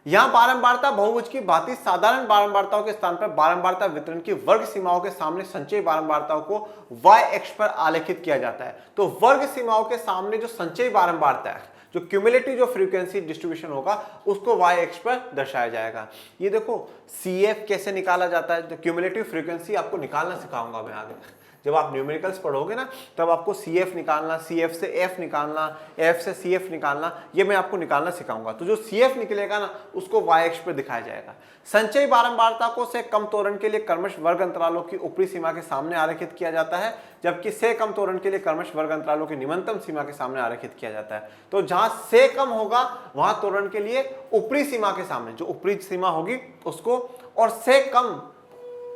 यहां बारंबारता बहुभुज की भांति साधारण बारंबारताओं के स्थान पर बारंबारता वितरण की वर्ग सीमाओं के सामने संचयी बारंबारताओं को y अक्ष पर आलेखित किया जाता है। तो वर्ग सीमाओं के सामने जो संचयी बारंबारता है, जो क्यूमुलेटिव जो फ्रीक्वेंसी डिस्ट्रीब्यूशन होगा, उसको y अक्ष पर दर्शाया जाएगा। ये देखो CF कैसे निकाला जाता है, जो क्यूमुलेटिव फ्रीक्वेंसी आपको निकालना सिखाऊंगा मैं आगे। जब आप न्यूमेरिकल्स पढ़ोगे ना तब आपको CF निकालना, CF से F निकालना, F से CF निकालना, ये मैं आपको निकालना सिखाऊंगा। तो जो CF निकलेगा ना उसको y अक्ष पर दिखाया जाएगा। संचयी बारंबारता को से कम तोरण के लिए क्रमश वर्ग अंतरालों की ऊपरी सीमा के सामने आरेखित किया जाता है, जबकि से कम तोरण के लिए क्रमश वर्ग अंतरालों की निम्नतम सीमा के सामने आरेखित किया जाता है। तो जहां से कम होगा वहां तोरण के लिए ऊपरी सीमा के सामने, जो ऊपरी सीमा होगी उसको, और से कम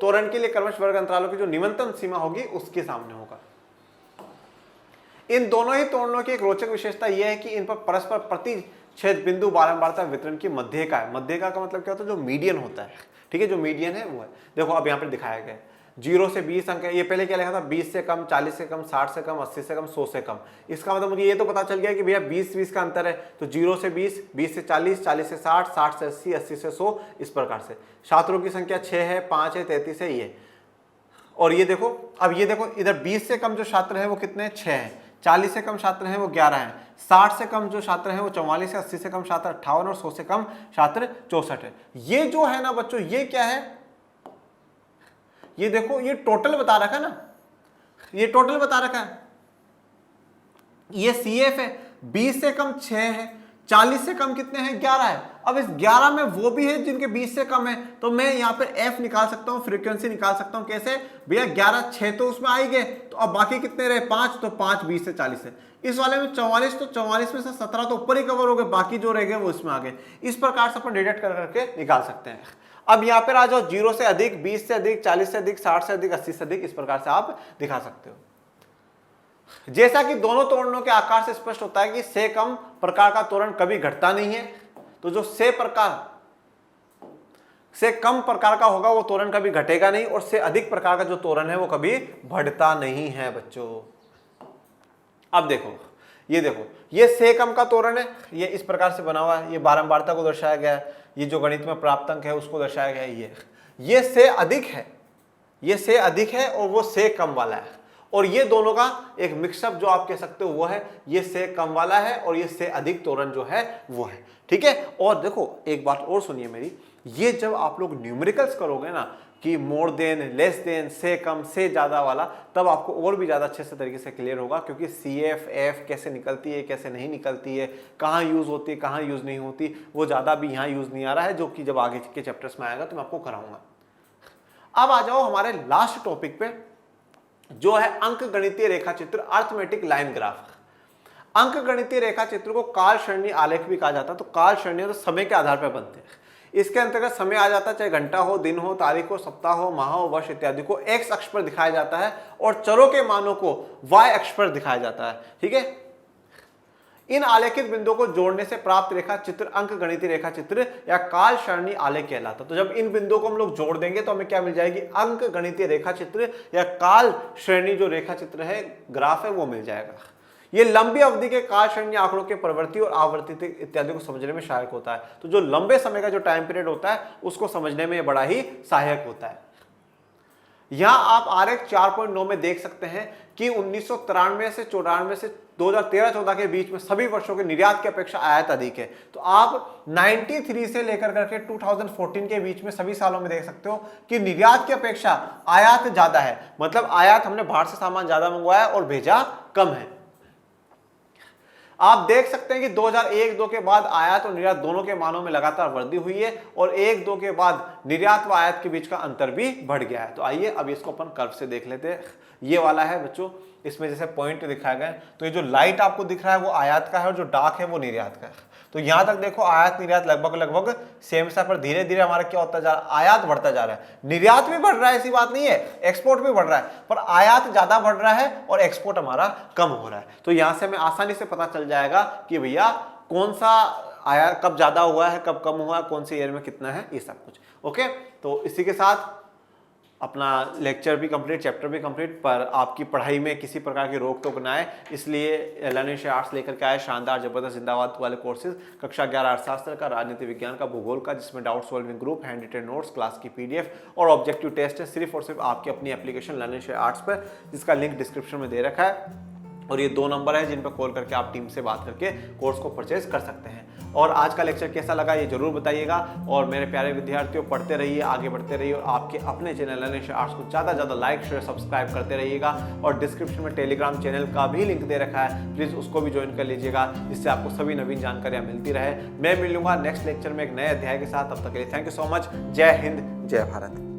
तोरण के लिए क्रमश वर्ग अंतरालों की जो निम्नतम सीमा होगी उसके सामने होगा। इन दोनों ही तोरणों की एक रोचक विशेषता यह है कि इन पर परस्पर प्रतिच्छेद बिंदु बारंबारता वितरण की मध्यिका है। मध्यिका का मतलब क्या होता है, जो मीडियन होता है। ठीक है, जो मीडियन है वो है। देखो अब यहाँ पर दिखाया गया है 0 से 20 अंक है। ये पहले क्या लिखा था, 20 से कम, 40 से कम, 60 से कम, 80 से कम, 100 से कम। इसका मतलब मुझे ये तो पता चल गया कि भैया 20-20 का अंतर है। तो 0 से 20, 20 से 40, 40 से 60, 60 से 80, 80 से 100, इस प्रकार से। छात्रों की संख्या 6 है, 5 है, 33 है ये। और ये देखो, अब ये देखो इधर 20 से कम जो छात्र है वो कितने, 6 है। 40 से कम छात्र हैं वो 11 हैं। 60 से कम जो छात्र हैं वो 44 है। 80 से कम छात्र 58 और 100 से कम छात्र 64 है। ये जो है ना बच्चों, ये क्या है, ये देखो ये टोटल बता रखा है ना, ये टोटल बता रखा है। ये CF है, 20 से कम 6 है, 40 से कम कितने हैं? 11 है। अब इस 11 में वो भी है जिनके 20 से कम है, तो मैं यहाँ पे f निकाल सकता हूँ, फ्रीक्वेंसी निकाल सकता हूँ। कैसे भैया? 11 6 तो उसमें आ ही गए, तो अब बाकी कितने रहे? 5, तो 5 20 से 40 है। इस वाले में 44, तो 44 में से 17 तो ऊपर ही कवर हो गए, बाकी जो रह गए वो इसमें आ गए। इस प्रकार से अपन डिडक्ट कर करके निकाल सकते हैं। अब यहाँ पर आ जाओ, 0 से अधिक, 20 से अधिक, 40 से अधिक, 60 से अधिक, 80 से अधिक, इस प्रकार से आप दिखा सकते हो। जैसा कि दोनों तोरणों के आकार से स्पष्ट होता है कि से कम प्रकार का तोरण कभी घटता नहीं है, तो जो से कम प्रकार का होगा वो तोरण कभी घटेगा नहीं, और से अधिक प्रकार का जो तोरण है वो कभी बढ़ता नहीं है बच्चों। अब देखो, ये देखो, ये से कम का तोरण है, ये इस प्रकार से बना हुआ है, ये बारंबारता को दर्शाया गया है, ये जो गणित में प्राप्तांक है उसको दर्शाया गया है। ये से अधिक है, ये से अधिक है और वो से कम वाला है, और ये दोनों का एक मिक्सअप जो आप कह सकते हो वो है, ये से कम वाला है और ये से अधिक तोरण जो है वो है। ठीक है। और देखो एक बात और सुनिए मेरी, ये जब आप लोग न्यूमेरिकल्स करोगे ना कि मोर देन, लेस देन, से कम, से ज्यादा वाला, तब आपको और भी ज्यादा अच्छे से तरीके से क्लियर होगा, क्योंकि CF F कैसे निकलती है, कैसे नहीं निकलती है, कहाँ यूज होती है, कहाँ यूज नहीं होती, वो ज्यादा भी यहाँ यूज नहीं आ रहा है, जो कि जब आगे के चैप्टर्स में आएगा तो मैं आपको कराऊंगा। अब आ जाओ हमारे लास्ट टॉपिक पे, जो है अंक गणितीय रेखा चित्र, अर्थमेटिक लाइन ग्राफ। अंक गणितीय रेखा चित्र को काल सरणी आलेख भी कहा जाता है। तो काल सरणी तो समय के आधार पर बनते हैं। इसके अंतर्गत समय आ जाता है, चाहे घंटा हो, दिन हो, तारीख हो, सप्ताह हो, माह हो, वर्ष इत्यादि को एक्स अक्ष पर दिखाया जाता है, और चरों के मानों को वाई अक्ष पर दिखाया जाता है। ठीक है। इन आलेखित बिंदुओं को जोड़ने से प्राप्त रेखा चित्र अंक गणितीय रेखा चित्र या काल सरणी आलेख कहलाता। तो जब इन बिंदुओं को हम लोग जोड़ देंगे तो हमें क्या मिल जाएगी? अंक गणितीय रेखा चित्र या काल श्रेणी जो रेखा चित्र है, ग्राफ है, वो मिल जाएगा। ये लंबी अवधि के काल सरणी आंकड़ों के प्रवृत्ति और आवृत्ति इत्यादि को समझने में सहायक होता है। तो जो लंबे समय का जो टाइम पीरियड होता है उसको समझने में बड़ा ही सहायक होता है। यहां आप आरेख 4.9 में देख सकते हैं कि 1993 से 94 से 2013-14 के बीच में सभी वर्षों के निर्यात की अपेक्षा आयात अधिक है। तो आप 93 से लेकर करके 2014 के बीच में सभी सालों में देख सकते हो कि निर्यात की अपेक्षा आयात ज्यादा है। मतलब आयात, हमने बाहर से सामान ज्यादा मंगवाया और भेजा कम है। आप देख सकते हैं कि 2001-2 के बाद आयात और निर्यात दोनों के मानों में लगातार वृद्धि हुई है, और 1-2 के बाद निर्यात व आयात के बीच का अंतर भी बढ़ गया है। तो आइए अब इसको अपन कर्व से देख लेते हैं। ये वाला है बच्चों, इसमें जैसे पॉइंट दिखाया गया है, तो ये जो लाइट आपको दिख रहा है वो आयात का है, और जो डार्क है वो निर्यात का है। तो यहां तक देखो आयात निर्यात लगभग सेम सा, पर धीरे धीरे हमारा क्या होता जा रहा है? आयात बढ़ता जा रहा है। निर्यात भी बढ़ रहा है, ऐसी बात नहीं है, एक्सपोर्ट भी बढ़ रहा है, पर आयात ज्यादा बढ़ रहा है और एक्सपोर्ट हमारा कम हो रहा है। तो यहां से हमें आसानी से पता चल जाएगा कि भैया कौन सा आयात कब ज्यादा हुआ है, कब कम हुआ है, कौन से ईयर में कितना है, ये सब कुछ। ओके, तो इसी के साथ अपना लेक्चर भी कंप्लीट, चैप्टर भी कंप्लीट, पर आपकी पढ़ाई में किसी प्रकार की रोक टोक ना आए, इसलिए लर्निंग आर्ट्स लेकर के आए शानदार जबरदस्त जिंदाबाद वाले कोर्सेज। कक्षा 11 अर्थशास्त्र का, राजनीति विज्ञान का, भूगोल का, जिसमें doubt solving group, hand written notes, class की PDF और ऑब्जेक्टिव टेस्ट है, सिर्फ और सिर्फ आपकी अपनी एप्लीकेशन लर्निंग आर्ट्स पर, जिसका लिंक डिस्क्रिप्शन में दे रखा है। और ये 2 नंबर है जिन पर कॉल करके आप टीम से बात करके कोर्स को परचेज कर सकते हैं। और आज का लेक्चर कैसा लगा ये जरूर बताइएगा, और मेरे प्यारे विद्यार्थियों पढ़ते रहिए, आगे बढ़ते रहिए, और आपके अपने चैनल लर्निंग आर्ट्स को ज़्यादा से ज़्यादा लाइक शेयर सब्सक्राइब करते रहिएगा। और डिस्क्रिप्शन में टेलीग्राम चैनल का भी लिंक दे रखा है, प्लीज़ उसको भी ज्वाइन कर लीजिएगा, जिससे आपको सभी नवीन जानकारियाँ मिलती रहे। मैं मिलूंगा नेक्स्ट लेक्चर में एक नए अध्याय के साथ, तब तक के लिए थैंक यू सो मच। जय हिंद, जय भारत।